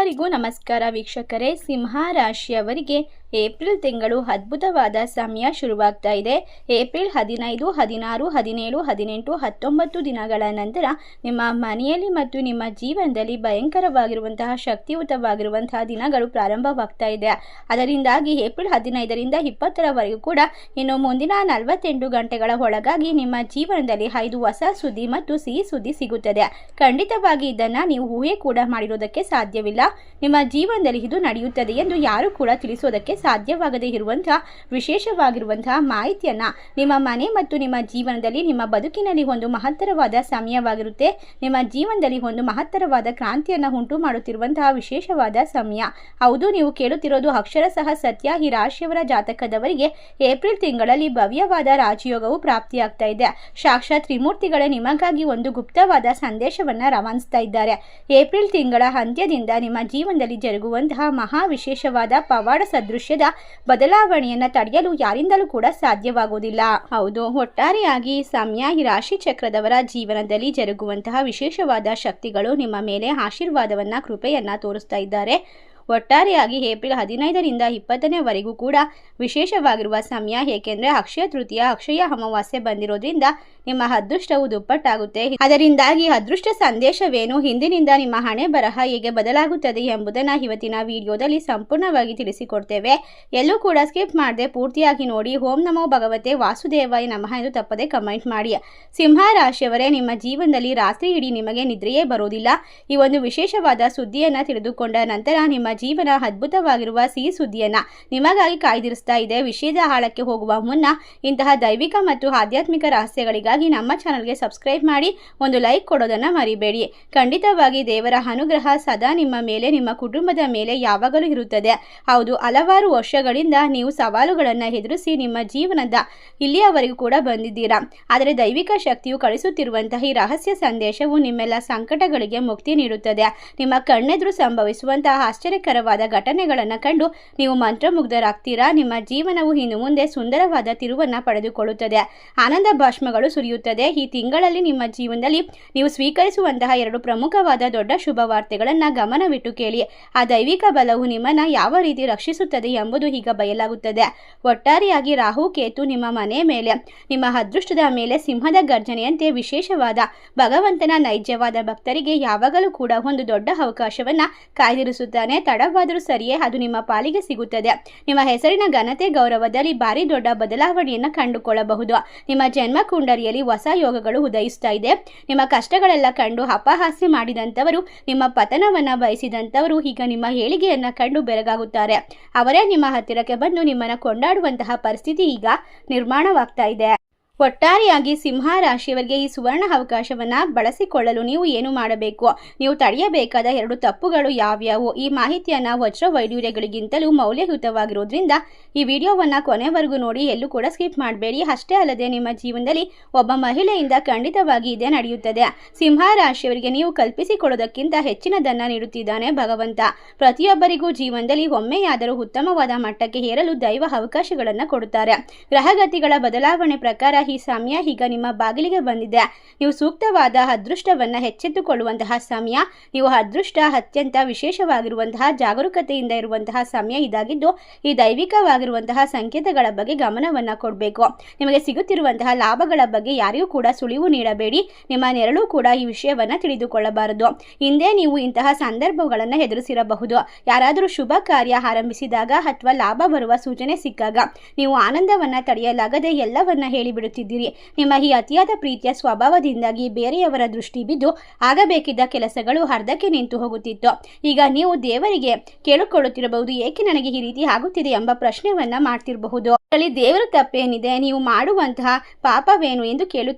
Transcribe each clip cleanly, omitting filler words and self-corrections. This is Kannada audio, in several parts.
ಎಲ್ಲರಿಗೂ ನಮಸ್ಕಾರ ವೀಕ್ಷಕರೇ. ಸಿಂಹ ರಾಶಿಯವರಿಗೆ ಏಪ್ರಿಲ್ ತಿಂಗಳು ಅದ್ಭುತವಾದ ಸಮಯ ಶುರುವಾಗ್ತಾ ಇದೆ. ಏಪ್ರಿಲ್ 15, 16, 17, 18, 19 ದಿನಗಳ ನಂತರ ನಿಮ್ಮ ಮನೆಯಲ್ಲಿ ಮತ್ತು ನಿಮ್ಮ ಜೀವನದಲ್ಲಿ ಭಯಂಕರವಾಗಿರುವಂತಹ ಶಕ್ತಿಯುತವಾಗಿರುವಂತಹ ದಿನಗಳು ಪ್ರಾರಂಭವಾಗ್ತಾ ಇದೆ. ಅದರಿಂದಾಗಿ ಏಪ್ರಿಲ್ 15ರಿಂದ 20ರವರೆಗೂ ಕೂಡ ಇನ್ನು ಮುಂದಿನ 48 ಗಂಟೆಗಳ ಒಳಗಾಗಿ ನಿಮ್ಮ ಜೀವನದಲ್ಲಿ 5 ಹೊಸ ಸುದ್ದಿ ಮತ್ತು ಸಿಹಿ ಸುದ್ದಿ ಸಿಗುತ್ತದೆ. ಖಂಡಿತವಾಗಿ ಇದನ್ನು ನೀವು ಊಹೆ ಕೂಡ ಮಾಡಿರೋದಕ್ಕೆ ಸಾಧ್ಯವಿಲ್ಲ. ನಿಮ್ಮ ಜೀವನದಲ್ಲಿ ಇದು ನಡೆಯುತ್ತದೆ ಎಂದು ಯಾರು ಕೂಡ ತಿಳಿಸೋದಕ್ಕೆ ಸಾಧ್ಯವಾಗದೇ ಇರುವಂತಹ ವಿಶೇಷವಾಗಿರುವಂತಹ ಮಾಹಿತಿಯನ್ನ ನಿಮ್ಮ ಮನೆ ಮತ್ತು ನಿಮ್ಮ ಜೀವನದಲ್ಲಿ ನಿಮ್ಮ ಬದುಕಿನಲ್ಲಿ ಒಂದು ಮಹತ್ತರವಾದ ಸಮಯವಾಗಿರುತ್ತೆ. ನಿಮ್ಮ ಜೀವನದಲ್ಲಿ ಒಂದು ಮಹತ್ತರವಾದ ಕ್ರಾಂತಿಯನ್ನು ಉಂಟು ಮಾಡುತ್ತಿರುವಂತಹ ವಿಶೇಷವಾದ ಸಮಯ. ಹೌದು, ನೀವು ಕೇಳುತ್ತಿರೋದು ಅಕ್ಷರಶಃ ಸತ್ಯ. ಈ ರಾಶಿಯವರ ಜಾತಕದವರಿಗೆ ಏಪ್ರಿಲ್ ತಿಂಗಳಲ್ಲಿ ಭವ್ಯವಾದ ರಾಜಯೋಗವು ಪ್ರಾಪ್ತಿಯಾಗ್ತಾ ಇದೆ. ಸಾಕ್ಷಾತ್ ತ್ರಿಮೂರ್ತಿಗಳೇ ನಿಮಗಾಗಿ ಒಂದು ಗುಪ್ತವಾದ ಸಂದೇಶವನ್ನ ರವಾನಿಸ್ತಾ ಇದ್ದಾರೆ. ಏಪ್ರಿಲ್ ತಿಂಗಳ ಅಂತ್ಯದಿಂದ ನಿಮ್ಮ ಜೀವನದಲ್ಲಿ ಜರುಗುವಂತಹ ಮಹಾ ವಿಶೇಷವಾದ ಪವಾಡ ಸದೃಶ್ಯದ ಬದಲಾವಣೆಯನ್ನ ತಡೆಯಲು ಯಾರಿಂದಲೂ ಕೂಡ ಸಾಧ್ಯವಾಗುವುದಿಲ್ಲ. ಹೌದು, ಒಟ್ಟಾರೆಯಾಗಿ ಸಮಯ ಈ ರಾಶಿ ಚಕ್ರದವರ ಜೀವನದಲ್ಲಿ ಜರುಗುವಂತಹ ವಿಶೇಷವಾದ ಶಕ್ತಿಗಳು ನಿಮ್ಮ ಮೇಲೆ ಆಶೀರ್ವಾದವನ್ನ ಕೃಪೆಯನ್ನ ತೋರಿಸ್ತಾ ಇದ್ದಾರೆ. ಒಟ್ಟಾರೆಯಾಗಿ ಏಪ್ರಿಲ್ 15ರಿಂದ 20ರವರೆಗೂ ಕೂಡ ವಿಶೇಷವಾಗಿರುವ ಸಮಯ. ಏಕೆಂದರೆ ಅಕ್ಷಯ ತೃತೀಯ, ಅಕ್ಷಯ ಅಮಾವಾಸ್ಯೆ ಬಂದಿರೋದ್ರಿಂದ ನಿಮ್ಮ ಅದೃಷ್ಟವು ದುಪ್ಪಟ್ಟಾಗುತ್ತೆ. ಅದರಿಂದಾಗಿ ಅದೃಷ್ಟ ಸಂದೇಶವೇನು, ಹಿಂದಿನಿಂದ ನಿಮ್ಮ ಹಣೆ ಬರಹ ಹೇಗೆ ಬದಲಾಗುತ್ತದೆ ಎಂಬುದನ್ನು ಇವತ್ತಿನ ವಿಡಿಯೋದಲ್ಲಿ ಸಂಪೂರ್ಣವಾಗಿ ತಿಳಿಸಿಕೊಡ್ತೇವೆ. ಎಲ್ಲೂ ಕೂಡ ಸ್ಕಿಪ್ ಮಾಡದೆ ಪೂರ್ತಿಯಾಗಿ ನೋಡಿ. ಓಂ ನಮೋ ಭಗವತೆ ವಾಸುದೇವಾಯ ನಮಃ ಎಂದು ತಪ್ಪದೆ ಕಮೆಂಟ್ ಮಾಡಿ. ಸಿಂಹ ರಾಶಿಯವರೇ, ನಿಮ್ಮ ಜೀವನದಲ್ಲಿ ರಾತ್ರಿ ಇಡೀ ನಿಮಗೆ ನಿದ್ರೆಯೇ ಬರೋದಿಲ್ಲ. ಈ ಒಂದು ವಿಶೇಷವಾದ ಸುದ್ದಿಯನ್ನು ತಿಳಿದುಕೊಂಡ ನಂತರ ನಿಮ್ಮ ಜೀವನ ಅದ್ಭುತವಾಗಿರುವ ಸಿಹಿ ಸುದ್ದಿಯನ್ನ ನಿಮಗಾಗಿ ಕಾಯ್ದಿರಿಸ್ತಾ ಇದೆ. ವಿಷಯದ ಆಳಕ್ಕೆ ಹೋಗುವ ಮುನ್ನ ಇಂತಹ ದೈವಿಕ ಮತ್ತು ಆಧ್ಯಾತ್ಮಿಕ ರಹಸ್ಯಗಳಿಗಾಗಿ ನಮ್ಮ ಚಾನಲ್ಗೆ ಸಬ್ಸ್ಕ್ರೈಬ್ ಮಾಡಿ, ಒಂದು ಲೈಕ್ ಕೊಡೋದನ್ನ ಮರಿಬೇಡಿ. ಖಂಡಿತವಾಗಿ ದೇವರ ಅನುಗ್ರಹ ಸದಾ ನಿಮ್ಮ ಮೇಲೆ, ನಿಮ್ಮ ಕುಟುಂಬದ ಮೇಲೆ ಯಾವಾಗಲೂ ಇರುತ್ತದೆ. ಹೌದು, ಹಲವಾರು ವರ್ಷಗಳಿಂದ ನೀವು ಸವಾಲುಗಳನ್ನು ಎದುರಿಸಿ ನಿಮ್ಮ ಜೀವನದ ಇಲ್ಲಿಯವರೆಗೂ ಕೂಡ ಬಂದಿದ್ದೀರಾ. ಆದರೆ ದೈವಿಕ ಶಕ್ತಿಯು ಕಳಿಸುತ್ತಿರುವಂತಹ ಈ ರಹಸ್ಯ ಸಂದೇಶವು ನಿಮ್ಮೆಲ್ಲ ಸಂಕಟಗಳಿಗೆ ಮುಕ್ತಿ ನೀಡುತ್ತದೆ. ನಿಮ್ಮ ಕಣ್ಣೆದುರು ಸಂಭವಿಸುವಂತಹ ಆಶ್ಚರ್ಯಕರವಾದ ಘಟನೆಗಳನ್ನು ಕಂಡು ನೀವು ಮಂತ್ರಮುಗ್ಧರಾಗ್ತೀರಾ. ನಿಮ್ಮ ಜೀವನವು ಇನ್ನು ಮುಂದೆ ಸುಂದರವಾದ ತಿರುವನ್ನು ಪಡೆದುಕೊಳ್ಳುತ್ತದೆ. ಆನಂದ ಭಾಷ್ಮಗಳು ಸುರಿಯುತ್ತದೆ. ಈ ತಿಂಗಳಲ್ಲಿ ನಿಮ್ಮ ಜೀವನದಲ್ಲಿ ನೀವು ಸ್ವೀಕರಿಸುವಂತಹ 2 ಪ್ರಮುಖವಾದ ದೊಡ್ಡ ಶುಭ ವಾರ್ತೆಗಳನ್ನು ಗಮನವಿಟ್ಟು ಕೇಳಿ. ಆ ದೈವಿಕ ಬಲವು ನಿಮ್ಮನ್ನು ಯಾವ ರೀತಿ ರಕ್ಷಿಸುತ್ತದೆ ಎಂಬುದು ಈಗ ಬಯಲಾಗುತ್ತದೆ. ಒಟ್ಟಾರೆಯಾಗಿ ರಾಹು ಕೇತು ನಿಮ್ಮ ಮನೆ ಮೇಲೆ, ನಿಮ್ಮ ಅದೃಷ್ಟದ ಮೇಲೆ ಸಿಂಹದ ಗರ್ಜನೆಯಂತೆ ವಿಶೇಷವಾದ ಭಗವಂತನ ನೈಜವಾದ ಭಕ್ತರಿಗೆ ಯಾವಾಗಲೂ ಕೂಡ ಒಂದು ದೊಡ್ಡ ಅವಕಾಶವನ್ನ ಕಾಯ್ದಿರಿಸುತ್ತಾನೆ. ತಡವಾದರೂ ಸರಿಯೇ ಅದು ನಿಮ್ಮ ಪಾಲಿಗೆ ಸಿಗುತ್ತದೆ. ನಿಮ್ಮ ಹೆಸರಿನ ಘನತೆ ಗೌರವದಲ್ಲಿ ಭಾರಿ ದೊಡ್ಡ ಬದಲಾವಣೆಯನ್ನು ಕಂಡುಕೊಳ್ಳಬಹುದು. ನಿಮ್ಮ ಜನ್ಮ ಕುಂಡಲಿಯಲ್ಲಿ ಹೊಸ ಯೋಗಗಳು ಉದಯಿಸ್ತಾ ಇದೆ. ನಿಮ್ಮ ಕಷ್ಟಗಳೆಲ್ಲ ಕಂಡು ಅಪಹಾಸ್ಯ ಮಾಡಿದಂಥವರು, ನಿಮ್ಮ ಪತನವನ್ನ ಬಯಸಿದಂಥವರು ಈಗ ನಿಮ್ಮ ಏಳಿಗೆಯನ್ನ ಕಂಡು ಬೆರಗಾಗುತ್ತಾರೆ. ಅವರೇ ನಿಮ್ಮ ಹತ್ತಿರಕ್ಕೆ ಬಂದು ನಿಮ್ಮನ್ನು ಕೊಂಡಾಡುವಂತಹ ಪರಿಸ್ಥಿತಿ ಈಗ ನಿರ್ಮಾಣವಾಗ್ತಾ ಇದೆ. ಒಟ್ಟಾರೆಯಾಗಿ ಸಿಂಹ ರಾಶಿಯವರಿಗೆ ಈ ಸುವರ್ಣ ಅವಕಾಶವನ್ನು ಬಳಸಿಕೊಳ್ಳಲು ನೀವು ಏನು ಮಾಡಬೇಕು, ನೀವು ತಡೆಯಬೇಕಾದ 2 ತಪ್ಪುಗಳು ಯಾವ್ಯಾವು, ಈ ಮಾಹಿತಿಯನ್ನು ವಜ್ರ ವೈಡೂರ್ಯಗಳಿಗಿಂತಲೂ ಮೌಲ್ಯಯುತವಾಗಿರೋದ್ರಿಂದ ಈ ವಿಡಿಯೋವನ್ನು ಕೊನೆವರೆಗೂ ನೋಡಿ. ಎಲ್ಲೂ ಕೂಡ ಸ್ಕಿಪ್ ಮಾಡಬೇಡಿ. ಅಷ್ಟೇ ಅಲ್ಲದೆ ನಿಮ್ಮ ಜೀವನದಲ್ಲಿ ಒಬ್ಬ ಮಹಿಳೆಯಿಂದ ಖಂಡಿತವಾಗಿ ಇದೇ ನಡೆಯುತ್ತದೆ. ಸಿಂಹ ರಾಶಿಯವರಿಗೆ ನೀವು ಕಲ್ಪಿಸಿಕೊಳ್ಳೋದಕ್ಕಿಂತ ಹೆಚ್ಚಿನದನ್ನು ನೀಡುತ್ತಿದ್ದಾನೆ ಭಗವಂತ. ಪ್ರತಿಯೊಬ್ಬರಿಗೂ ಜೀವನದಲ್ಲಿ ಒಮ್ಮೆಯಾದರೂ ಉತ್ತಮವಾದ ಮಟ್ಟಕ್ಕೆ ಏರಲು ದೈವ ಅವಕಾಶಗಳನ್ನು ಕೊಡುತ್ತಾರೆ. ಗ್ರಹಗತಿಗಳ ಬದಲಾವಣೆ ಪ್ರಕಾರ ಈ ಸಮಯ ಈಗ ನಿಮ್ಮ ಬಾಗಿಲಿಗೆ ಬಂದಿದೆ. ನೀವು ಸೂಕ್ತವಾದ ಅದೃಷ್ಟವನ್ನು ಹೆಚ್ಚೆತ್ತುಕೊಳ್ಳುವಂತಹ ಸಮಯ. ನೀವು ಅದೃಷ್ಟ ಅತ್ಯಂತ ವಿಶೇಷವಾಗಿರುವಂತಹ ಜಾಗರೂಕತೆಯಿಂದ ಇರುವಂತಹ ಸಮಯ ಇದಾಗಿದ್ದು, ಈ ದೈವಿಕವಾಗಿರುವಂತಹ ಸಂಕೇತಗಳ ಬಗ್ಗೆ ಗಮನವನ್ನು ಕೊಡಬೇಕು. ನಿಮಗೆ ಸಿಗುತ್ತಿರುವಂತಹ ಲಾಭಗಳ ಬಗ್ಗೆ ಯಾರಿಗೂ ಕೂಡ ಸುಳಿವು ನೀಡಬೇಡಿ. ನಿಮ್ಮ ನೆರಳು ಕೂಡ ಈ ವಿಷಯವನ್ನು ತಿಳಿದುಕೊಳ್ಳಬಾರದು. ಹಿಂದೆ ನೀವು ಇಂತಹ ಸಂದರ್ಭಗಳನ್ನು ಎದುರಿಸಿರಬಹುದು. ಯಾರಾದರೂ ಶುಭ ಕಾರ್ಯ ಆರಂಭಿಸಿದಾಗ ಅಥವಾ ಲಾಭ ಬರುವ ಸೂಚನೆ ಸಿಕ್ಕಾಗ ನೀವು ಆನಂದವನ್ನು ತಡೆಯಲಾಗದೆ ಎಲ್ಲವನ್ನ ಹೇಳಿಬಿಡುತ್ತೀರಿ. ನಿಮ್ಮ ಈ ಅತಿಯಾದ ಪ್ರೀತಿಯ ಸ್ವಭಾವದಿಂದಾಗಿ ಬೇರೆಯವರ ದೃಷ್ಟಿ ಬಿದ್ದು ಆಗಬೇಕಿದ್ದ ಕೆಲಸಗಳು ಅರ್ಧಕ್ಕೆ ನಿಂತು ಹೋಗುತ್ತಿತ್ತು. ಈಗ ನೀವು ದೇವರಿಗೆ ಕೇಳಿಕೊಳ್ಳುತ್ತಿರಬಹುದು, ಏಕೆ ನನಗೆ ಈ ರೀತಿ ಆಗುತ್ತಿದೆ ಎಂಬ ಪ್ರಶ್ನೆಯನ್ನ ಮಾಡ್ತಿರಬಹುದು. ಅದರಲ್ಲಿ ದೇವರ ತಪ್ಪೇನಿದೆ, ನೀವು ಮಾಡುವಂತಹ ಪಾಪವೇನು ಎಂದು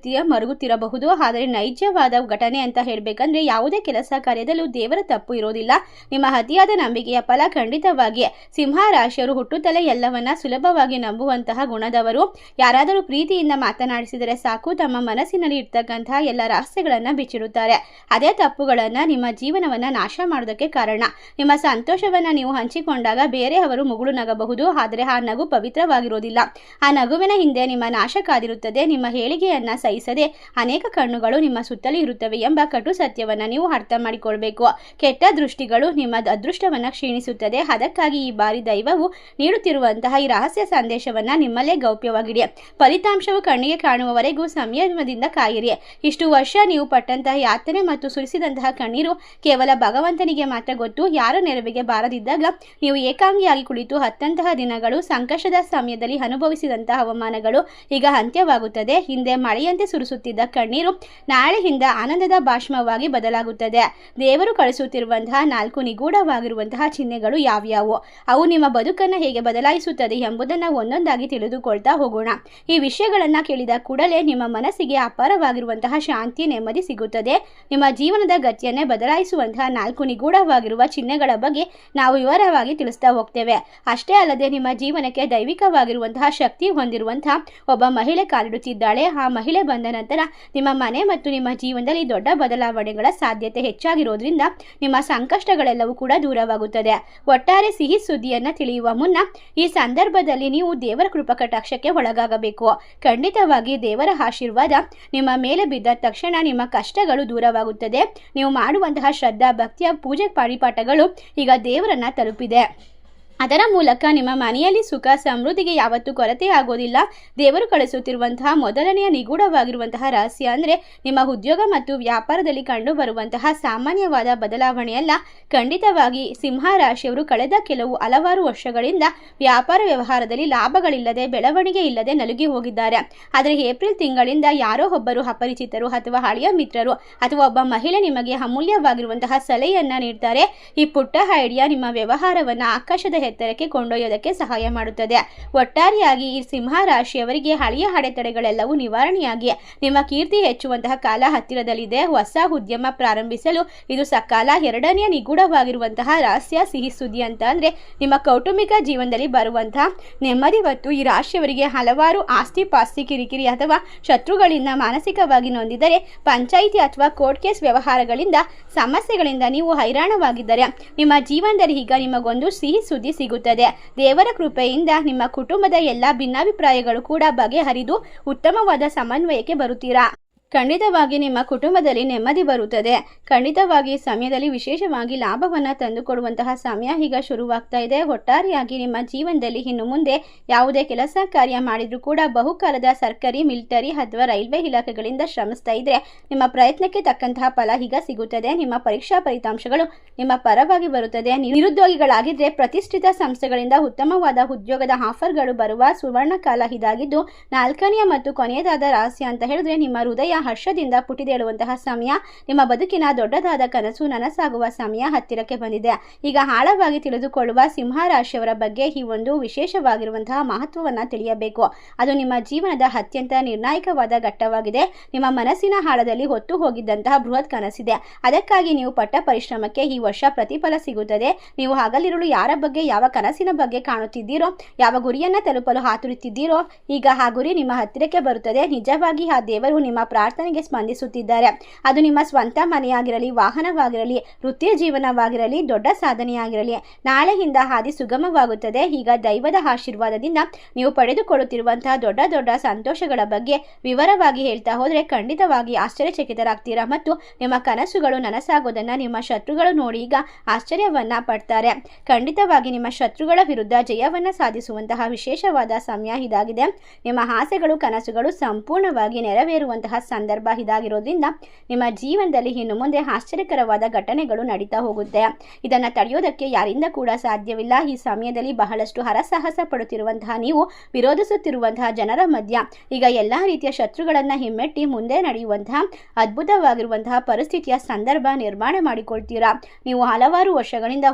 ಮರುಗುತ್ತಿರಬಹುದು. ಆದರೆ ನೈಜವಾದ ಘಟನೆ ಅಂತ ಹೇಳಬೇಕಂದ್ರೆ ಯಾವುದೇ ಕೆಲಸ ಕಾರ್ಯದಲ್ಲೂ ದೇವರ ತಪ್ಪು ಇರೋದಿಲ್ಲ. ನಿಮ್ಮ ಅತಿಯಾದ ನಂಬಿಕೆಯ ಫಲ ಖಂಡಿತವಾಗಿ. ಸಿಂಹ ರಾಶಿಯವರು ಹುಟ್ಟುತ್ತಲೇ ಎಲ್ಲವನ್ನ ಸುಲಭವಾಗಿ ನಂಬುವಂತಹ ಗುಣದವರು. ಯಾರಾದರೂ ಪ್ರೀತಿಯಿಂದ ಮಾತನಾಡಿಸಿದರೆ ಸಾಕು, ತಮ್ಮ ಮನಸ್ಸಿನಲ್ಲಿ ಇರ್ತಕ್ಕಂತಹ ಎಲ್ಲ ರಹಸ್ಯಗಳನ್ನು ಬಿಚ್ಚಿಡುತ್ತಾರೆ. ಅದೇ ತಪ್ಪುಗಳನ್ನು ನಿಮ್ಮ ಜೀವನವನ್ನು ನಾಶ ಮಾಡೋದಕ್ಕೆ ಕಾರಣ. ನಿಮ್ಮ ಸಂತೋಷವನ್ನು ನೀವು ಹಂಚಿಕೊಂಡಾಗ ಬೇರೆಯವರು ಮುಗುಳು ನಗಬಹುದು, ಆದರೆ ಆ ನಗು ಪವಿತ್ರವಾಗಿರೋದಿಲ್ಲ. ಆ ನಗುವಿನ ಹಿಂದೆ ನಿಮ್ಮ ನಾಶ ಕಾದಿರುತ್ತದೆ. ನಿಮ್ಮ ಹೇಳಿಕೆಯನ್ನು ಸಹಿಸದೆ ಅನೇಕ ಕಣ್ಣುಗಳು ನಿಮ್ಮ ಸುತ್ತಲೂ ಇರುತ್ತವೆ ಎಂಬ ಕಟು ಸತ್ಯವನ್ನು ನೀವು ಅರ್ಥ ಮಾಡಿಕೊಳ್ಬೇಕು. ಕೆಟ್ಟ ದೃಷ್ಟಿಗಳು ನಿಮ್ಮ ಅದೃಷ್ಟವನ್ನು ಕ್ಷೀಣಿಸುತ್ತದೆ. ಅದಕ್ಕಾಗಿ ಈ ಬಾರಿ ದೈವವು ನೀಡುತ್ತಿರುವಂತಹ ಈ ರಹಸ್ಯ ಸಂದೇಶವನ್ನು ನಿಮ್ಮಲ್ಲೇ ಗೌಪ್ಯವಾಗಿಡಿ. ಫಲಿತಾಂಶವು ಕಣ್ಣಿಗೆ ಕಾಣುವವರೆಗೂ ಸಂಯಮದಿಂದ ಕಾಯಿರಿ. ಇಷ್ಟು ವರ್ಷ ನೀವು ಪಟ್ಟಂತಹ ಯಾತನೆ ಮತ್ತು ಸುರಿಸಿದಂತಹ ಕಣ್ಣೀರು ಕೇವಲ ಭಗವಂತನಿಗೆ ಮಾತ್ರ ಗೊತ್ತು. ಯಾರ ನೆರವಿಗೆ ಬಾರದಿದ್ದಾಗ ನೀವು ಏಕಾಂಗಿಯಾಗಿ ಕುಳಿತು ಹತ್ತಂತಹ ದಿನಗಳು, ಸಂಕಷ್ಟದ ಸಮಯದಲ್ಲಿ ಅನುಭವಿಸಿದಂತಹ ಅವಮಾನಗಳು ಈಗ ಅಂತ್ಯವಾಗುತ್ತದೆ. ಹಿಂದೆ ಮಳೆಯಂತೆ ಸುರಿಸುತ್ತಿದ್ದ ಕಣ್ಣೀರು ನಾಳೆಯಿಂದ ಆನಂದದ ಭಾಷ್ಮವಾಗಿ ಬದಲಾಗುತ್ತದೆ. ದೇವರು ಕಳಿಸುತ್ತಿರುವಂತಹ 4 ನಿಗೂಢವಾಗಿರುವಂತಹ ಚಿಹ್ನೆಗಳು ಯಾವ್ಯಾವು, ಅವು ನಿಮ್ಮ ಬದುಕನ್ನು ಹೇಗೆ ಬದಲಾಯಿಸುತ್ತದೆ ಎಂಬುದನ್ನು ಒಂದೊಂದಾಗಿ ತಿಳಿದುಕೊಳ್ತಾ ಹೋಗೋಣ. ಈ ವಿಷಯಗಳನ್ನು ಕೇಳಿದ ಕೂಡಲೇ ನಿಮ್ಮ ಮನಸ್ಸಿಗೆ ಅಪಾರವಾಗಿರುವಂತಹ ಶಾಂತಿ, ನೆಮ್ಮದಿ ಸಿಗುತ್ತದೆ. ನಿಮ್ಮ ಜೀವನದ ಗತಿಯನ್ನೇ ಬದಲಾಯಿಸುವಂತಹ 4 ನಿಗೂಢವಾಗಿರುವ ಚಿಹ್ನೆಗಳ ಬಗ್ಗೆ ನಾವು ವಿವರವಾಗಿ ತಿಳಿಸ್ತಾ ಹೋಗ್ತೇವೆ. ಅಷ್ಟೇ ಅಲ್ಲದೆ ನಿಮ್ಮ ಜೀವನಕ್ಕೆ ದೈವಿಕವಾಗಿರುವಂತಹ ಶಕ್ತಿ ಹೊಂದಿರುವಂತಹ ಒಬ್ಬ ಮಹಿಳೆ ಕಾಲಿಡುತ್ತಿದ್ದಾಳೆ. ಆ ಮಹಿಳೆ ಬಂದ ನಂತರ ನಿಮ್ಮ ಮನೆ ಮತ್ತು ನಿಮ್ಮ ಜೀವನದಲ್ಲಿ ದೊಡ್ಡ ಬದಲಾವಣೆಗಳ ಸಾಧ್ಯತೆ ಹೆಚ್ಚಾಗಿರೋದ್ರಿಂದ ನಿಮ್ಮ ಸಂಕಷ್ಟಗಳೆಲ್ಲವೂ ಕೂಡ ದೂರವಾಗುತ್ತದೆ. ಒಟ್ಟಾರೆ ಸಿಹಿ ಸುದ್ದಿಯನ್ನು ತಿಳಿಯುವ ಮುನ್ನ ಈ ಸಂದರ್ಭದಲ್ಲಿ ನೀವು ದೇವರ ಕೃಪಕಟಾಕ್ಷಕ್ಕೆ ಒಳಗಾಗಬೇಕು. ಖಂಡಿತವಾಗಿ ದೇವರ ಆಶೀರ್ವಾದ ನಿಮ್ಮ ಮೇಲೆ ಬಿದ್ದ ತಕ್ಷಣ ನಿಮ್ಮ ಕಷ್ಟಗಳು ದೂರವಾಗುತ್ತದೆ. ನೀವು ಮಾಡುವಂತಹ ಶ್ರದ್ಧಾ ಭಕ್ತಿಯ ಪೂಜೆ ಪರಿಪಾಠಗಳು ಈಗ ದೇವರನ್ನ ತಲುಪಿದೆ. ಅದರ ಮೂಲಕ ನಿಮ್ಮ ಮನೆಯಲ್ಲಿ ಸುಖ ಸಮೃದ್ಧಿಗೆ ಯಾವತ್ತೂ ಕೊರತೆ ಆಗೋದಿಲ್ಲ. ದೇವರು ಕಳಿಸುತ್ತಿರುವಂತಹ ಮೊದಲನೆಯ ನಿಗೂಢವಾಗಿರುವಂತಹ ರಹಸ್ಯ ಅಂದರೆ ನಿಮ್ಮ ಉದ್ಯೋಗ ಮತ್ತು ವ್ಯಾಪಾರದಲ್ಲಿ ಕಂಡು ಬರುವಂತಹ ಸಾಮಾನ್ಯವಾದ ಬದಲಾವಣೆಯಲ್ಲ. ಖಂಡಿತವಾಗಿ ಸಿಂಹ ರಾಶಿಯವರು ಕಳೆದ ಹಲವಾರು ವರ್ಷಗಳಿಂದ ವ್ಯಾಪಾರ ವ್ಯವಹಾರದಲ್ಲಿ ಲಾಭಗಳಿಲ್ಲದೆ, ಬೆಳವಣಿಗೆ ಇಲ್ಲದೆ ನಲುಗಿ ಹೋಗಿದ್ದಾರೆ. ಆದರೆ ಏಪ್ರಿಲ್ ತಿಂಗಳಿಂದ ಯಾರೋ ಒಬ್ಬರು ಅಪರಿಚಿತರು ಅಥವಾ ಹಳೆಯ ಮಿತ್ರರು ಅಥವಾ ಒಬ್ಬ ಮಹಿಳೆ ನಿಮಗೆ ಅಮೂಲ್ಯವಾಗಿರುವಂತಹ ಸಲಹೆಯನ್ನು ನೀಡ್ತಾರೆ. ಈ ಪುಟ್ಟ ಐಡಿಯಾ ನಿಮ್ಮ ವ್ಯವಹಾರವನ್ನು ಆಕಾಶದ ಎತ್ತರಕ್ಕೆ ಕೊಂಡೊಯ್ಯೋದಕ್ಕೆ ಸಹಾಯ ಮಾಡುತ್ತದೆ. ಒಟ್ಟಾರೆಯಾಗಿ ಈ ಸಿಂಹ ರಾಶಿಯವರಿಗೆ ಹಳೆಯ ಅಡೆತಡೆಗಳೆಲ್ಲವೂ ನಿವಾರಣೆಯಾಗಿ ನಿಮ್ಮ ಕೀರ್ತಿ ಹೆಚ್ಚುವಂತಹ ಕಾಲ ಹತ್ತಿರದಲ್ಲಿದೆ. ಹೊಸ ಉದ್ಯಮ ಪ್ರಾರಂಭಿಸಲು ಇದು ಸಕಾಲ. ಎರಡನೆಯ ನಿಗೂಢವಾಗಿರುವಂತಹ ರಹಸ್ಯ ಸಿಹಿ ಸುದ್ದಿ ಅಂತ ಅಂದರೆ ನಿಮ್ಮ ಕೌಟುಂಬಿಕ ಜೀವನದಲ್ಲಿ ಬರುವಂತಹ ನೆಮ್ಮದಿ. ಮತ್ತು ಈ ರಾಶಿಯವರಿಗೆ ಹಲವಾರು ಆಸ್ತಿ ಪಾಸ್ತಿ ಕಿರಿಕಿರಿ ಅಥವಾ ಶತ್ರುಗಳಿಂದ ಮಾನಸಿಕವಾಗಿ ನೊಂದಿದ್ದರೆ, ಪಂಚಾಯಿತಿ ಅಥವಾ ಕೋರ್ಟ್ ಕೇಸ್ ವ್ಯವಹಾರಗಳಿಂದ ಸಮಸ್ಯೆಗಳಿಂದ ನೀವು ಹೈರಾಣವಾಗಿದ್ದರೆ, ನಿಮ್ಮ ಜೀವನದಲ್ಲಿ ಈಗ ನಿಮಗೊಂದು ಸಿಹಿ ಸುದ್ದಿ ಸಿಗುತ್ತದೆ. ದೇವರ ಕೃಪೆಯಿಂದ ನಿಮ್ಮ ಕುಟುಂಬದ ಎಲ್ಲ ಭಿನ್ನಾಭಿಪ್ರಾಯಗಳು ಕೂಡ ಬಗೆಹರಿದು ಉತ್ತಮವಾದ ಸಮನ್ವಯಕ್ಕೆ ಬರುತ್ತೀರಾ. ಖಂಡಿತವಾಗಿ ನಿಮ್ಮ ಕುಟುಂಬದಲ್ಲಿ ನೆಮ್ಮದಿ ಬರುತ್ತದೆ. ಖಂಡಿತವಾಗಿ ಸಮಯದಲ್ಲಿ ವಿಶೇಷವಾಗಿ ಲಾಭವನ್ನು ತಂದುಕೊಡುವಂತಹ ಸಮಯ ಈಗ ಶುರುವಾಗ್ತಾ ಇದೆ. ಒಟ್ಟಾರೆಯಾಗಿ ನಿಮ್ಮ ಜೀವನದಲ್ಲಿ ಇನ್ನು ಮುಂದೆ ಯಾವುದೇ ಕೆಲಸ ಕಾರ್ಯ ಮಾಡಿದರೂ ಕೂಡ ಬಹುಕಾಲದ ಸರ್ಕಾರಿ, ಮಿಲಿಟರಿ ಅಥವಾ ರೈಲ್ವೆ ಇಲಾಖೆಗಳಿಂದ ಶ್ರಮಿಸ್ತಾ ಇದ್ರೆ ನಿಮ್ಮ ಪ್ರಯತ್ನಕ್ಕೆ ತಕ್ಕಂತಹ ಫಲ ಈಗ ಸಿಗುತ್ತದೆ. ನಿಮ್ಮ ಪರೀಕ್ಷಾ ಫಲಿತಾಂಶಗಳು ನಿಮ್ಮ ಪರವಾಗಿ ಬರುತ್ತದೆ. ನಿರುದ್ಯೋಗಿಗಳಾಗಿದ್ದರೆ ಪ್ರತಿಷ್ಠಿತ ಸಂಸ್ಥೆಗಳಿಂದ ಉತ್ತಮವಾದ ಉದ್ಯೋಗದ ಆಫರ್ಗಳು ಬರುವ ಸುವರ್ಣ ಕಾಲ ಇದಾಗಿದ್ದು, 4ನೇ ಮತ್ತು ಕೊನೆಯದಾದ ರಹಸ್ಯ ಅಂತ ಹೇಳಿದ್ರೆ ನಿಮ್ಮ ಹೃದಯ ಹರ್ಷದಿಂದ ಪುಟಿದೇಳುವಂತಹ ಸಮಯ. ನಿಮ್ಮ ಬದುಕಿನ ದೊಡ್ಡದಾದ ಕನಸು ನನಸಾಗುವ ಸಮಯ ಹತ್ತಿರಕ್ಕೆ ಬಂದಿದೆ. ಈಗ ಆಳವಾಗಿ ತಿಳಿದುಕೊಳ್ಳುವ ಸಿಂಹ ರಾಶಿಯವರ ಬಗ್ಗೆ ಈ ಒಂದು ವಿಶೇಷವಾಗಿರುವಂತಹ ಮಹತ್ವವನ್ನು ತಿಳಿಯಬೇಕು. ಅದು ನಿಮ್ಮ ಜೀವನದ ಅತ್ಯಂತ ನಿರ್ಣಾಯಕವಾದ ಘಟ್ಟವಾಗಿದೆ. ನಿಮ್ಮ ಮನಸ್ಸಿನ ಆಳದಲ್ಲಿ ಹೊತ್ತು ಹೋಗಿದ್ದಂತಹ ಬೃಹತ್ ಕನಸಿದೆ. ಅದಕ್ಕಾಗಿ ನೀವು ಪಟ್ಟ ಪರಿಶ್ರಮಕ್ಕೆ ಈ ವರ್ಷ ಪ್ರತಿಫಲ ಸಿಗುತ್ತದೆ. ನೀವು ಹಗಲಿರುಳು ಯಾರ ಬಗ್ಗೆ, ಯಾವ ಕನಸಿನ ಬಗ್ಗೆ ಕಾಣುತ್ತಿದ್ದೀರೋ, ಯಾವ ಗುರಿಯನ್ನು ತಲುಪಲು ಹಾತುರುತ್ತಿದ್ದೀರೋ, ಈಗ ಆ ಗುರಿ ನಿಮ್ಮ ಹತ್ತಿರಕ್ಕೆ ಬರುತ್ತದೆ. ನಿಜವಾಗಿ ಆ ದೇವರು ನಿಮ್ಮ ಪ್ರಾರ್ಥನೆಗೆ ಸ್ಪಂದಿಸುತ್ತಿದ್ದಾರೆ. ಅದು ನಿಮ್ಮ ಸ್ವಂತ ಮನೆಯಾಗಿರಲಿ, ವಾಹನವಾಗಿರಲಿ, ವೃತ್ತಿ ಜೀವನವಾಗಿರಲಿ, ದೊಡ್ಡ ಸಾಧನೆಯಾಗಿರಲಿ, ನಾಳೆಯಿಂದ ಹಾದಿ ಸುಗಮವಾಗುತ್ತದೆ. ಈಗ ದೈವದ ಆಶೀರ್ವಾದದಿಂದ ನೀವು ಪಡೆದುಕೊಳ್ಳುತ್ತಿರುವಂತಹ ದೊಡ್ಡ ದೊಡ್ಡ ಸಂತೋಷಗಳ ಬಗ್ಗೆ ವಿವರವಾಗಿ ಹೇಳ್ತಾ ಹೋದರೆ ಖಂಡಿತವಾಗಿ ಆಶ್ಚರ್ಯಚಕಿತರಾಗ್ತೀರಾ. ಮತ್ತು ನಿಮ್ಮ ಕನಸುಗಳು ನನಸಾಗೋದನ್ನು ನಿಮ್ಮ ಶತ್ರುಗಳು ನೋಡಿ ಈಗ ಆಶ್ಚರ್ಯವನ್ನ ಪಡ್ತಾರೆ. ಖಂಡಿತವಾಗಿ ನಿಮ್ಮ ಶತ್ರುಗಳ ವಿರುದ್ಧ ಜಯವನ್ನು ಸಾಧಿಸುವಂತಹ ವಿಶೇಷವಾದ ಸಮಯ ಇದಾಗಿದೆ. ನಿಮ್ಮ ಆಸೆಗಳು, ಕನಸುಗಳು ಸಂಪೂರ್ಣವಾಗಿ ನೆರವೇರುವಂತಹ ಸಂದರ್ಭ ಇದಾಗಿರೋದ್ರಿಂದ ನಿಮ್ಮ ಜೀವನದಲ್ಲಿ ಇನ್ನು ಮುಂದೆ ಆಶ್ಚರ್ಯಕರವಾದ ಘಟನೆಗಳು ನಡೀತಾ ಹೋಗುತ್ತೆ. ಇದನ್ನು ತಡೆಯೋದಕ್ಕೆ ಯಾರಿಂದ ಕೂಡ ಸಾಧ್ಯವಿಲ್ಲ. ಈ ಸಮಯದಲ್ಲಿ ಬಹಳಷ್ಟು ಹರಸಾಹಸ ಪಡುತ್ತಿರುವಂತಹ ನೀವು ವಿರೋಧಿಸುತ್ತಿರುವಂತಹ ಜನರ ಮಧ್ಯ ಈಗ ಎಲ್ಲ ರೀತಿಯ ಶತ್ರುಗಳನ್ನು ಹಿಮ್ಮೆಟ್ಟಿ ಮುಂದೆ ನಡೆಯುವಂತಹ ಅದ್ಭುತವಾಗಿರುವಂತಹ ಪರಿಸ್ಥಿತಿಯ ಸಂದರ್ಭ ನಿರ್ಮಾಣ ಮಾಡಿಕೊಳ್ತೀರಾ. ನೀವು ಹಲವಾರು ವರ್ಷಗಳಿಂದ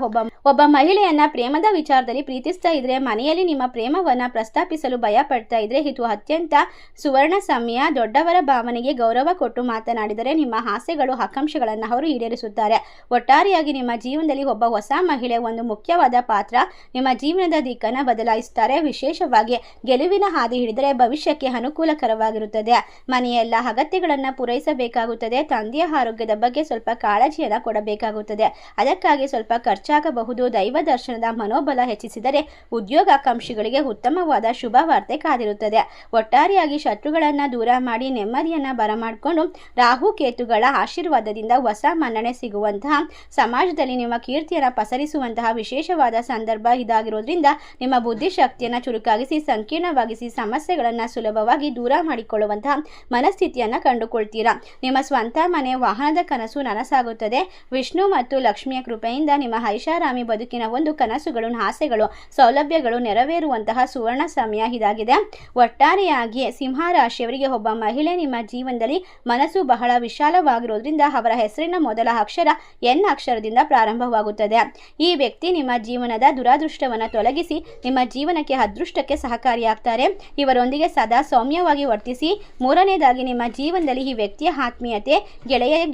ಒಬ್ಬ ಮಹಿಳೆಯನ್ನ ಪ್ರೇಮದ ವಿಚಾರದಲ್ಲಿ ಪ್ರೀತಿಸ್ತಾ ಇದ್ರೆ, ಮನೆಯಲ್ಲಿ ನಿಮ್ಮ ಪ್ರೇಮವನ್ನ ಪ್ರಸ್ತಾಪಿಸಲು ಭಯ ಪಡ್ತಾ ಇದ್ರೆ, ಇದು ಅತ್ಯಂತ ಸುವರ್ಣ ಸಮಯ. ದೊಡ್ಡವರ ಭಾವನೆಗೆ ಅವರಿಗೆ ಗೌರವ ಕೊಟ್ಟು ಮಾತನಾಡಿದರೆ ನಿಮ್ಮ ಆಸೆಗಳು ಆಕಾಂಕ್ಷೆಗಳನ್ನು ಅವರು ಈಡೇರಿಸುತ್ತಾರೆ. ಒಟ್ಟಾರೆಯಾಗಿ ನಿಮ್ಮ ಜೀವನದಲ್ಲಿ ಒಬ್ಬ ಹೊಸ ಮಹಿಳೆ ಒಂದು ಮುಖ್ಯವಾದ ಪಾತ್ರ ನಿಮ್ಮ ಜೀವನದ ದಿಕ್ಕನ್ನು ಬದಲಾಯಿಸುತ್ತಾರೆ. ವಿಶೇಷವಾಗಿ ಗೆಲುವಿನ ಹಾದಿ ಹಿಡಿದರೆ ಭವಿಷ್ಯಕ್ಕೆ ಅನುಕೂಲಕರವಾಗಿರುತ್ತದೆ. ಮನೆಯ ಎಲ್ಲ ಅಗತ್ಯಗಳನ್ನು ಪೂರೈಸಬೇಕಾಗುತ್ತದೆ. ತಂದೆಯ ಆರೋಗ್ಯದ ಬಗ್ಗೆ ಸ್ವಲ್ಪ ಕಾಳಜಿಯನ್ನು ಕೊಡಬೇಕಾಗುತ್ತದೆ. ಅದಕ್ಕಾಗಿ ಸ್ವಲ್ಪ ಖರ್ಚಾಗಬಹುದು. ದೈವ ದರ್ಶನದ ಮನೋಬಲ ಹೆಚ್ಚಿಸಿದರೆ ಉದ್ಯೋಗಾಕಾಂಕ್ಷಿಗಳಿಗೆ ಉತ್ತಮವಾದ ಶುಭ ವಾರ್ತೆ ಕಾದಿರುತ್ತದೆ. ಒಟ್ಟಾರೆಯಾಗಿ ಶತ್ರುಗಳನ್ನು ದೂರ ಮಾಡಿ ನೆಮ್ಮದಿಯನ್ನು ಬರಮಾಡಿಕೊಂಡು ರಾಹು ಕೇತುಗಳ ಆಶೀರ್ವಾದದಿಂದ ಹೊಸ ಮನ್ನಣೆ ಸಿಗುವಂತಹ, ಸಮಾಜದಲ್ಲಿ ನಿಮ್ಮ ಕೀರ್ತಿಯನ್ನು ಪಸರಿಸುವಂತಹ ವಿಶೇಷವಾದ ಸಂದರ್ಭ ಇದಾಗಿರೋದ್ರಿಂದ ನಿಮ್ಮ ಬುದ್ಧಿಶಕ್ತಿಯನ್ನು ಚುರುಕಾಗಿಸಿ ಸಂಕೀರ್ಣವಾಗಿಸಿ ಸಮಸ್ಯೆಗಳನ್ನು ಸುಲಭವಾಗಿ ದೂರ ಮಾಡಿಕೊಳ್ಳುವಂತಹ ಮನಸ್ಥಿತಿಯನ್ನು ಕಂಡುಕೊಳ್ತೀರಾ. ನಿಮ್ಮ ಸ್ವಂತ ಮನೆ ವಾಹನದ ಕನಸು ನನಸಾಗುತ್ತದೆ. ವಿಷ್ಣು ಮತ್ತು ಲಕ್ಷ್ಮಿಯ ಕೃಪೆಯಿಂದ ನಿಮ್ಮ ಐಷಾರಾಮಿ ಬದುಕಿನ ಒಂದು ಕನಸುಗಳು, ಆಸೆಗಳು, ಸೌಲಭ್ಯಗಳು ನೆರವೇರುವಂತಹ ಸುವರ್ಣ ಸಮಯ ಇದಾಗಿದೆ. ಒಟ್ಟಾರೆಯಾಗಿ ಸಿಂಹ ರಾಶಿಯವರಿಗೆ ಒಬ್ಬ ಮಹಿಳೆ ನಿಮ್ಮ ಜೀವನದಲ್ಲಿ ಮನಸ್ಸು ಬಹಳ ವಿಶಾಲವಾಗಿರೋದ್ರಿಂದ ಅವರ ಹೆಸರಿನ ಮೊದಲ ಅಕ್ಷರ ಎನ್ ಅಕ್ಷರದಿಂದ ಪ್ರಾರಂಭವಾಗುತ್ತದೆ. ಈ ವ್ಯಕ್ತಿ ನಿಮ್ಮ ಜೀವನದ ದುರಾದೃಷ್ಟವನ್ನು ತೊಲಗಿಸಿ ನಿಮ್ಮ ಜೀವನಕ್ಕೆ ಅದೃಷ್ಟಕ್ಕೆ ಸಹಕಾರಿಯಾಗ್ತಾರೆ. ಇವರೊಂದಿಗೆ ಸದಾ ಸೌಮ್ಯವಾಗಿ ವರ್ತಿಸಿ. ಮೂರನೇದಾಗಿ ನಿಮ್ಮ ಜೀವನದಲ್ಲಿ ಈ ವ್ಯಕ್ತಿಯ ಆತ್ಮೀಯತೆ,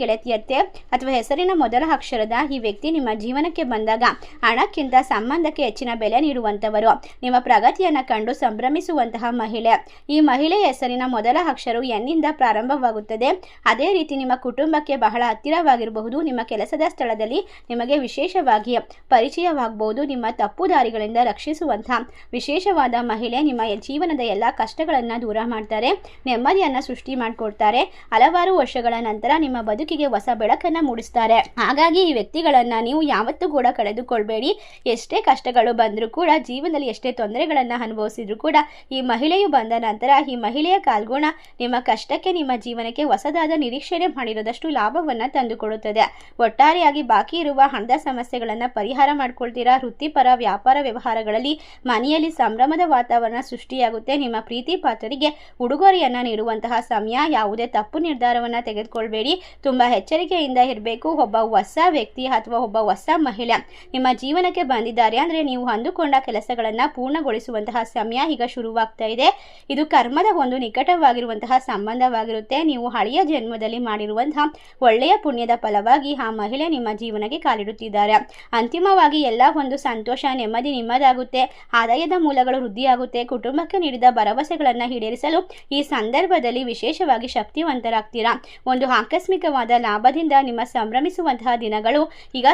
ಗೆಳತಿಯತೆ ಅಥವಾ ಹೆಸರಿನ ಮೊದಲ ಅಕ್ಷರದ ಈ ವ್ಯಕ್ತಿ ನಿಮ್ಮ ಜೀವನಕ್ಕೆ ಬಂದಾಗ ಹಣಕ್ಕಿಂತ ಸಂಬಂಧಕ್ಕೆ ಹೆಚ್ಚಿನ ಬೆಲೆ ನೀಡುವಂಥವರು, ನಿಮ್ಮ ಪ್ರಗತಿಯನ್ನು ಕಂಡು ಸಂಭ್ರಮಿಸುವಂತಹ ಮಹಿಳೆ. ಈ ಮಹಿಳೆ ಹೆಸರಿನ ಮೊದಲ ಅಕ್ಷರವು ಎನ್ನಿಂದ ಪ್ರಾರಂಭವಾಗುತ್ತದೆ. ಅದೇ ರೀತಿ ನಿಮ್ಮ ಕುಟುಂಬಕ್ಕೆ ಬಹಳ ಹತ್ತಿರವಾಗಿರಬಹುದು. ನಿಮ್ಮ ಕೆಲಸದ ಸ್ಥಳದಲ್ಲಿ ನಿಮಗೆ ವಿಶೇಷವಾಗಿ ಪರಿಚಯವಾಗಬಹುದು. ನಿಮ್ಮ ತಪ್ಪು ದಾರಿಗಳಿಂದ ರಕ್ಷಿಸುವಂತಹ ವಿಶೇಷವಾದ ಮಹಿಳೆ. ನಿಮ್ಮ ಜೀವನದ ಎಲ್ಲ ಕಷ್ಟಗಳನ್ನು ದೂರ ಮಾಡ್ತಾರೆ, ನೆಮ್ಮದಿಯನ್ನು ಸೃಷ್ಟಿ ಮಾಡಿಕೊಡ್ತಾರೆ. ಹಲವಾರು ವರ್ಷಗಳ ನಂತರ ನಿಮ್ಮ ಬದುಕಿಗೆ ಹೊಸ ಬೆಳಕನ್ನು ಮೂಡಿಸ್ತಾರೆ. ಹಾಗಾಗಿ ಈ ವ್ಯಕ್ತಿಗಳನ್ನು ನೀವು ಯಾವತ್ತೂ ಕೂಡ ಕಳೆದುಕೊಳ್ಬೇಡಿ. ಎಷ್ಟೇ ಕಷ್ಟಗಳು ಬಂದರೂ ಕೂಡ, ಜೀವನದಲ್ಲಿ ಎಷ್ಟೇ ತೊಂದರೆಗಳನ್ನು ಅನುಭವಿಸಿದ್ರು ಕೂಡ ಈ ಮಹಿಳೆಯು ಬಂದ ನಂತರ ಈ ಮಹಿಳೆಯ ಕಾಲ್ಗುಣ ನಿಮ್ಮ ಕಷ್ಟಕ್ಕೆ, ನಿಮ್ಮ ಜೀವನಕ್ಕೆ ಹೊಸದಾದ ನಿರೀಕ್ಷಣೆ ಮಾಡಿರೋದಷ್ಟು ಲಾಭವನ್ನು ತಂದುಕೊಡುತ್ತದೆ. ಒಟ್ಟಾರೆಯಾಗಿ ಬಾಕಿ ಇರುವ ಹಣದ ಸಮಸ್ಯೆಗಳನ್ನು ಪರಿಹಾರ ಮಾಡ್ಕೊಳ್ತೀರಾ. ವೃತ್ತಿಪರ ವ್ಯಾಪಾರ ವ್ಯವಹಾರಗಳಲ್ಲಿ ಮನೆಯಲ್ಲಿ ಸಂಭ್ರಮದ ವಾತಾವರಣ ಸೃಷ್ಟಿಯಾಗುತ್ತೆ. ನಿಮ್ಮ ಪ್ರೀತಿ ಪಾತ್ರರಿಗೆ ಉಡುಗೊರೆಯನ್ನು ನೀಡುವಂತಹ ಸಮಯ. ಯಾವುದೇ ತಪ್ಪು ನಿರ್ಧಾರವನ್ನು ತೆಗೆದುಕೊಳ್ಬೇಡಿ. ತುಂಬ ಎಚ್ಚರಿಕೆಯಿಂದ ಇರಬೇಕು. ಒಬ್ಬ ಹೊಸ ವ್ಯಕ್ತಿ ಅಥವಾ ಒಬ್ಬ ಹೊಸ ಮಹಿಳೆ ನಿಮ್ಮ ಜೀವನಕ್ಕೆ ಬಂದಿದ್ದಾರೆ ಅಂದರೆ ನೀವು ಅಂದುಕೊಂಡ ಕೆಲಸಗಳನ್ನು ಪೂರ್ಣಗೊಳಿಸುವಂತಹ ಸಮಯ ಈಗ ಶುರುವಾಗ್ತಾ ಇದೆ. ಇದು ಕರ್ಮದ ಒಂದು ನಿಕಟವಾಗಿರುವಂತಹ ಸಂಬಂಧವಾಗಿರುತ್ತೆ. ನೀವು ಹಳೆಯ ಜನ್ಮದಲ್ಲಿ ಮಾಡಿರುವಂತಹ ಒಳ್ಳೆಯ ಪುಣ್ಯದ ಫಲವಾಗಿ ಆ ಮಹಿಳೆ ನಿಮ್ಮ ಜೀವನಕ್ಕೆ ಕಾಲಿಡುತ್ತಿದ್ದಾರೆ. ಅಂತಿಮವಾಗಿ ಎಲ್ಲ ಒಂದು ಸಂತೋಷ, ನೆಮ್ಮದಿ ನಿಮ್ಮದಾಗುತ್ತೆ. ಆದಾಯದ ಮೂಲಗಳು ವೃದ್ಧಿಯಾಗುತ್ತೆ. ಕುಟುಂಬಕ್ಕೆ ನೀಡಿದ ಭರವಸೆಗಳನ್ನು ಈಡೇರಿಸಲು ಈ ಸಂದರ್ಭದಲ್ಲಿ ವಿಶೇಷವಾಗಿ ಶಕ್ತಿವಂತರಾಗ್ತೀರಾ. ಒಂದು ಆಕಸ್ಮಿಕವಾದ ಲಾಭದಿಂದ ನಿಮ್ಮ ಸಂಭ್ರಮಿಸುವಂತಹ ದಿನಗಳು. ಈಗ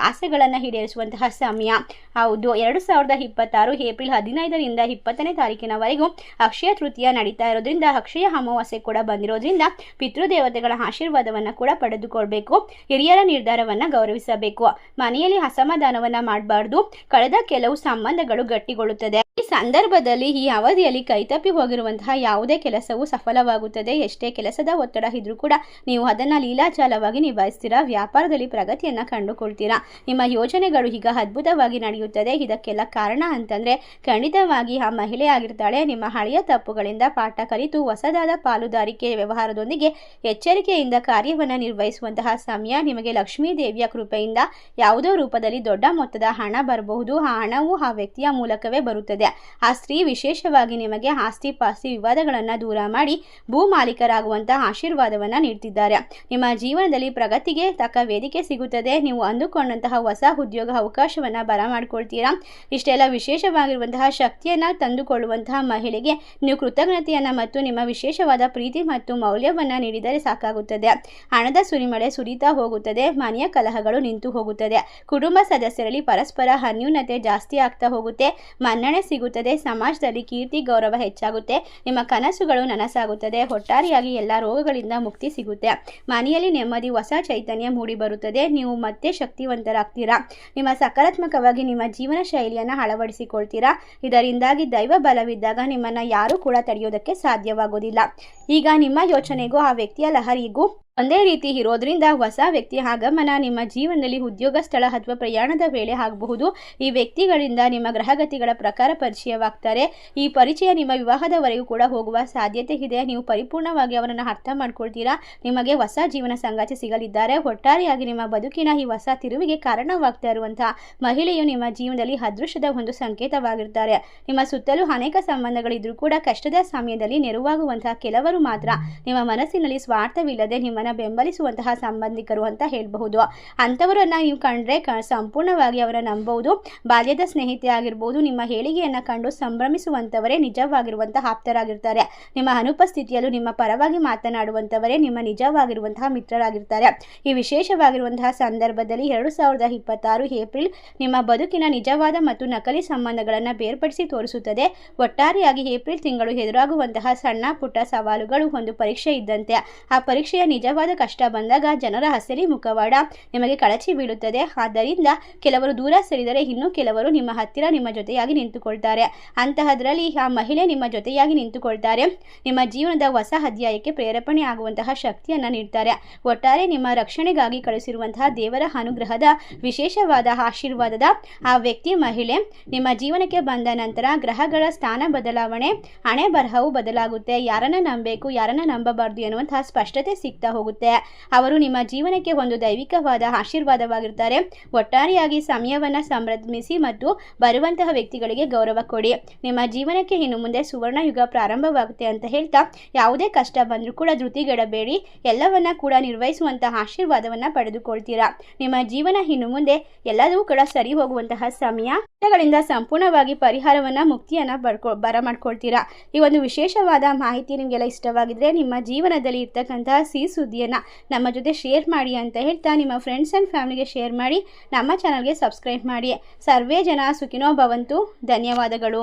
ಆಸೆಗಳನ್ನು ಈಡೇರಿಸುವಂತಹ ಸಮಯ. ಹೌದು, 2026 ಏಪ್ರಿಲ್ 15ರಿಂದ 20ನೇ ತಾರೀಕಿನವರೆಗೂ ಅಕ್ಷಯ ತೃತೀಯ ನಡೀತಾ ಇರೋದ್ರಿಂದ, ಅಕ್ಷಯ ಅಮಾವಾಸ್ಯೆ ಕೂಡ ಬಂದಿರೋದ್ರಿಂದ ಪಿತೃದೇವತೆಗಳ ಆಶೀರ್ವಾದವನ್ನು ಕೂಡ ಪಡೆದುಕೊಳ್ಬೇಕು. ಹಿರಿಯರ ನಿರ್ಧಾರವನ್ನು ಗೌರವಿಸಬೇಕು. ಮನೆಯಲ್ಲಿ ಅಸಮಾಧಾನವನ್ನು ಮಾಡಬಾರ್ದು. ಕಳೆದ ಕೆಲವು ಸಂಬಂಧಗಳು ಗಟ್ಟಿಗೊಳ್ಳುತ್ತದೆ. ಈ ಸಂದರ್ಭದಲ್ಲಿ, ಈ ಅವಧಿಯಲ್ಲಿ ಕೈತಪ್ಪಿ ಹೋಗಿರುವಂತಹ ಯಾವುದೇ ಕೆಲಸವು ಸಫಲವಾಗುತ್ತದೆ. ಎಷ್ಟೇ ಕೆಲಸದ ಒತ್ತಡ ಇದ್ರೂ ಕೂಡ ನೀವು ಅದನ್ನು ಲೀಲಾಚಾಲವಾಗಿ ನಿಭಾಯಿಸ್ತೀರಾ. ವ್ಯಾಪಾರದಲ್ಲಿ ಪ್ರಗತಿಯನ್ನು ಕಂಡುಕೊಳ್ತೀರಾ. ನಿಮ್ಮ ಯೋಜನೆಗಳು ಈಗ ಅದ್ಭುತವಾಗಿ ನಡೆಯುತ್ತದೆ. ಇದಕ್ಕೆಲ್ಲ ಕಾರಣ ಅಂತಂದರೆ ಖಂಡಿತವಾಗಿ ಆ ಮಹಿಳೆ ಆಗಿರ್ತಾಳೆ. ನಿಮ್ಮ ಹಳೆಯ ತಪ್ಪುಗಳಿಂದ ಪಾಠ ಕಲಿತು ಹೊಸದಾದ ಪಾಲುದಾರಿಕೆ ವ್ಯವಹಾರದೊಂದಿಗೆ ಎಚ್ಚರಿಕೆಯಿಂದ ಕಾರ್ಯವನ್ನು ನಿರ್ವಹಿಸುವಂತಹ ಸಮಯ. ನಿಮಗೆ ಲಕ್ಷ್ಮೀ ದೇವಿಯ ಕೃಪೆಯಿಂದ ಯಾವುದೋ ರೂಪದಲ್ಲಿ ದೊಡ್ಡ ಮೊತ್ತದ ಹಣ ಬರಬಹುದು. ಆ ಹಣವು ಆ ವ್ಯಕ್ತಿಯ ಮೂಲಕವೇ ಬರುತ್ತದೆ. ಆ ಸ್ತ್ರೀ ವಿಶೇಷವಾಗಿ ನಿಮಗೆ ಆಸ್ತಿ ಪಾಸ್ತಿ ವಿವಾದಗಳನ್ನು ದೂರ ಮಾಡಿ ಭೂ ಮಾಲೀಕರಾಗುವಂತಹ ಆಶೀರ್ವಾದವನ್ನು ನೀಡ್ತಿದ್ದಾರೆ. ನಿಮ್ಮ ಜೀವನದಲ್ಲಿ ಪ್ರಗತಿಗೆ ತಕ್ಕ ವೇದಿಕೆ ಸಿಗುತ್ತದೆ. ನೀವು ಅಂದುಕೊಂಡಂತಹ ಹೊಸ ಉದ್ಯೋಗ ಅವಕಾಶವನ್ನು ಬರಮಾಡಿಕೊಳ್ತೀರಾ. ಇಷ್ಟೆಲ್ಲ ವಿಶೇಷವಾಗಿರುವಂತಹ ಶಕ್ತಿಯನ್ನು ತಂದುಕೊಳ್ಳುವಂತಹ ಮಹಿಳೆಗೆ ನೀವು ಕೃತಜ್ಞತೆಯನ್ನು ಮತ್ತು ನಿಮ್ಮ ವಿಶೇಷವಾದ ಪ್ರೀತಿ ಮತ್ತು ಮೌಲ್ಯವನ್ನು ನೀಡಿದರೆ ಸಾಕಾಗುತ್ತದೆ. ಹಣದ ಸುರಿಮಳೆ ಸುರಿತಾ ಹೋಗುತ್ತದೆ. ಮನೆಯ ಕಲಹಗಳು ನಿಂತು ಹೋಗುತ್ತದೆ. ಕುಟುಂಬ ಸದಸ್ಯರಲ್ಲಿ ಪರಸ್ಪರ ಅನ್ಯೂನ್ಯತೆ ಜಾಸ್ತಿ ಆಗ್ತಾ ಹೋಗುತ್ತೆ. ಮನ್ನಣೆ ಸಿಗುತ್ತದೆ. ಸಮಾಜದಲ್ಲಿ ಕೀರ್ತಿ ಗೌರವ ಹೆಚ್ಚಾಗುತ್ತೆ. ನಿಮ್ಮ ಕನಸುಗಳು ನನಸಾಗುತ್ತದೆ. ಒಟ್ಟಾರೆಯಾಗಿ ಎಲ್ಲ ರೋಗಗಳಿಂದ ಮುಕ್ತಿ ಸಿಗುತ್ತೆ. ಮನೆಯಲ್ಲಿ ನೆಮ್ಮದಿ, ಹೊಸ ಚೈತನ್ಯ ಮೂಡಿ ಬರುತ್ತದೆ. ನೀವು ಮತ್ತೆ ಶಕ್ತಿವಂತರಾಗ್ತೀರಾ. ನಿಮ್ಮ ಸಕಾರಾತ್ಮಕವಾಗಿ ನಿಮ್ಮ ಜೀವನ ಶೈಲಿಯನ್ನು ಅಳವಡಿಸಿಕೊಳ್ತೀರಾ. ಇದರಿಂದಾಗಿ ದೈವ ಬಲವಿದ್ದಾಗ ನಿಮ್ಮನ್ನು ಯಾರೂ ಕೂಡ ತಡೆಯೋದಕ್ಕೆ ಸಾಧ್ಯವಾಗೋದಿಲ್ಲ. ಈಗ ನಿಮ್ಮ ಯೋಚನೆಗೂ ಆ ವ್ಯಕ್ತಿಯ ಲಹರಿಗೂ ಒಂದೇ ರೀತಿ ಇರೋದ್ರಿಂದ ಹೊಸ ವ್ಯಕ್ತಿಯ ಆಗಮನ ನಿಮ್ಮ ಜೀವನದಲ್ಲಿ ಉದ್ಯೋಗ ಸ್ಥಳ ಅಥವಾ ಪ್ರಯಾಣದ ವೇಳೆ ಆಗಬಹುದು. ಈ ವ್ಯಕ್ತಿಗಳಿಂದ ನಿಮ್ಮ ಗ್ರಹಗತಿಗಳ ಪ್ರಕಾರ ಪರಿಚಯವಾಗ್ತಾರೆ. ಈ ಪರಿಚಯ ನಿಮ್ಮ ವಿವಾಹದವರೆಗೂ ಕೂಡ ಹೋಗುವ ಸಾಧ್ಯತೆ ಇದೆ. ನೀವು ಪರಿಪೂರ್ಣವಾಗಿ ಅವರನ್ನು ಅರ್ಥ ಮಾಡ್ಕೊಳ್ತೀರಾ. ನಿಮಗೆ ಹೊಸ ಜೀವನ ಸಂಗಾತಿ ಸಿಗಲಿದ್ದಾರೆ. ಒಟ್ಟಾರೆಯಾಗಿ ನಿಮ್ಮ ಬದುಕಿನ ಈ ಹೊಸ ತಿರುವಿಗೆ ಕಾರಣವಾಗ್ತಾ ಇರುವಂತಹ ಮಹಿಳೆಯು ನಿಮ್ಮ ಜೀವನದಲ್ಲಿ ಅದೃಷ್ಟದ ಒಂದು ಸಂಕೇತವಾಗಿರ್ತಾರೆ. ನಿಮ್ಮ ಸುತ್ತಲೂ ಅನೇಕ ಸಂಬಂಧಗಳಿದ್ರೂ ಕೂಡ ಕಷ್ಟದ ಸಮಯದಲ್ಲಿ ನೆರವಾಗುವಂತಹ ಕೆಲವರು ಮಾತ್ರ ನಿಮ್ಮ ಮನಸ್ಸಿನಲ್ಲಿ ಸ್ವಾರ್ಥವಿಲ್ಲದೆ ನಿಮ್ಮನ್ನು ಬೆಂಬಲಿಸುವಂತಹ ಸಂಬಂಧಿಕರು ಅಂತ ಹೇಳಬಹುದು. ಅಂಥವರನ್ನ ನೀವು ಕಂಡ್ರೆ ಸಂಪೂರ್ಣವಾಗಿ ಅವರ ನಂಬಬಹುದು. ಬಾಲ್ಯದ ಸ್ನೇಹಿತೆ ಆಗಿರ್ಬೋದು, ನಿಮ್ಮ ಹೇಳಿಕೆಯನ್ನು ಕಂಡು ಸಂಭ್ರಮಿಸುವಂಥವರೇ ನಿಜವಾಗಿರುವಂತಹ ಆಪ್ತರಾಗಿರ್ತಾರೆ. ನಿಮ್ಮ ಅನುಪಸ್ಥಿತಿಯಲ್ಲೂ ನಿಮ್ಮ ಪರವಾಗಿ ಮಾತನಾಡುವಂಥವರೇ ನಿಮ್ಮ ನಿಜವಾಗಿರುವಂತಹ ಮಿತ್ರರಾಗಿರ್ತಾರೆ. ಈ ವಿಶೇಷವಾಗಿರುವಂತಹ ಸಂದರ್ಭದಲ್ಲಿ 2026 ಏಪ್ರಿಲ್ ನಿಮ್ಮ ಬದುಕಿನ ನಿಜವಾದ ಮತ್ತು ನಕಲಿ ಸಂಬಂಧಗಳನ್ನು ಬೇರ್ಪಡಿಸಿ ತೋರಿಸುತ್ತದೆ. ಒಟ್ಟಾರೆಯಾಗಿ ಏಪ್ರಿಲ್ ತಿಂಗಳು ಎದುರಾಗುವಂತಹ ಸಣ್ಣ ಪುಟ್ಟ ಸವಾಲುಗಳು ಒಂದು ಪರೀಕ್ಷೆ ಇದ್ದಂತೆ. ಆ ಪರೀಕ್ಷೆಯ ನಿಜವಾದ ಕಷ್ಟ ಬಂದಾಗ ಜನರ ಹಸಲಿ ಮುಖವಾಡ ನಿಮಗೆ ಕಳಚಿ ಬೀಳುತ್ತದೆ. ಆದ್ದರಿಂದ ಕೆಲವರು ದೂರ ಸರಿದರೆ ಇನ್ನು ಕೆಲವರು ನಿಮ್ಮ ಹತ್ತಿರ ನಿಮ್ಮ ಜೊತೆಯಾಗಿ ನಿಂತುಕೊಳ್ತಾರೆ. ಅಂತಹದ್ರಲ್ಲಿ ಆ ಮಹಿಳೆ ನಿಮ್ಮ ಜೊತೆಯಾಗಿ ನಿಂತುಕೊಳ್ತಾರೆ. ನಿಮ್ಮ ಜೀವನದ ಹೊಸ ಅಧ್ಯಾಯಕ್ಕೆ ಪ್ರೇರೇಪಣೆ ಆಗುವಂತಹ ಶಕ್ತಿಯನ್ನು ನೀಡ್ತಾರೆ. ಒಟ್ಟಾರೆ ನಿಮ್ಮ ರಕ್ಷಣೆಗಾಗಿ ಕಳಿಸಿರುವಂತಹ ದೇವರ ಅನುಗ್ರಹದ ವಿಶೇಷವಾದ ಆಶೀರ್ವಾದದ ಆ ವ್ಯಕ್ತಿ ಮಹಿಳೆ ನಿಮ್ಮ ಜೀವನಕ್ಕೆ ಬಂದ ನಂತರ ಗ್ರಹಗಳ ಸ್ಥಾನ ಬದಲಾವಣೆ, ಹಣೆ ಬರಹವು ಬದಲಾಗುತ್ತೆ. ಯಾರನ್ನ ನಂಬಬೇಕು, ಯಾರನ್ನ ನಂಬಬಾರ್ದು ಎನ್ನುವಂತಹ ಸ್ಪಷ್ಟತೆ ಸಿಗ್ತಾ ಹೋಗುತ್ತೆ. ಅವರು ನಿಮ್ಮ ಜೀವನಕ್ಕೆ ಒಂದು ದೈವಿಕವಾದ ಆಶೀರ್ವಾದವಾಗಿರ್ತಾರೆ. ಒಟ್ಟಾರೆಯಾಗಿ ಸಮಯವನ್ನು ಸಂಭ್ರಮಿಸಿ ಮತ್ತು ಬರುವಂತಹ ವ್ಯಕ್ತಿಗಳಿಗೆ ಗೌರವ ಕೊಡಿ. ನಿಮ್ಮ ಜೀವನಕ್ಕೆ ಇನ್ನು ಮುಂದೆ ಸುವರ್ಣ ಯುಗ ಪ್ರಾರಂಭವಾಗುತ್ತೆ ಅಂತ ಹೇಳ್ತಾ, ಯಾವುದೇ ಕಷ್ಟ ಬಂದರೂ ಕೂಡ ಧೃತಿಗೆಡಬೇಡಿ. ಎಲ್ಲವನ್ನ ಕೂಡ ನಿರ್ವಹಿಸುವಂತಹ ಆಶೀರ್ವಾದವನ್ನು ಪಡೆದುಕೊಳ್ತೀರಾ. ನಿಮ್ಮ ಜೀವನ ಇನ್ನು ಮುಂದೆ ಎಲ್ಲದೂ ಕೂಡ ಸರಿ ಹೋಗುವಂತಹ ಸಮಯ. ಕಷ್ಟಗಳಿಂದ ಸಂಪೂರ್ಣವಾಗಿ ಪರಿಹಾರವನ್ನು, ಮುಕ್ತಿಯನ್ನು ಬರಮಾಡ್ಕೊಳ್ತೀರಾ. ಈ ಒಂದು ವಿಶೇಷವಾದ ಮಾಹಿತಿ ನಿಮಗೆಲ್ಲ ಇಷ್ಟವಾಗಿದ್ರೆ ನಿಮ್ಮ ಜೀವನದಲ್ಲಿ ಇರ್ತಕ್ಕಂತಹ ಸಿಹಿ ಸುದ್ದಿಯನ್ನು ನಮ್ಮ ಜೊತೆ ಶೇರ್ ಮಾಡಿ ಅಂತ ಹೇಳ್ತಾ, ನಿಮ್ಮ ಫ್ರೆಂಡ್ಸ್ ಆ್ಯಂಡ್ ಫ್ಯಾಮಿಲಿಗೆ ಶೇರ್ ಮಾಡಿ, ನಮ್ಮ ಚಾನಲ್ಗೆ ಸಬ್ಸ್ಕ್ರೈಬ್ ಮಾಡಿ. ಸರ್ವೇ ಜನ ಸುಖಿನೋ ಭವಂತು. ಧನ್ಯವಾದಗಳು.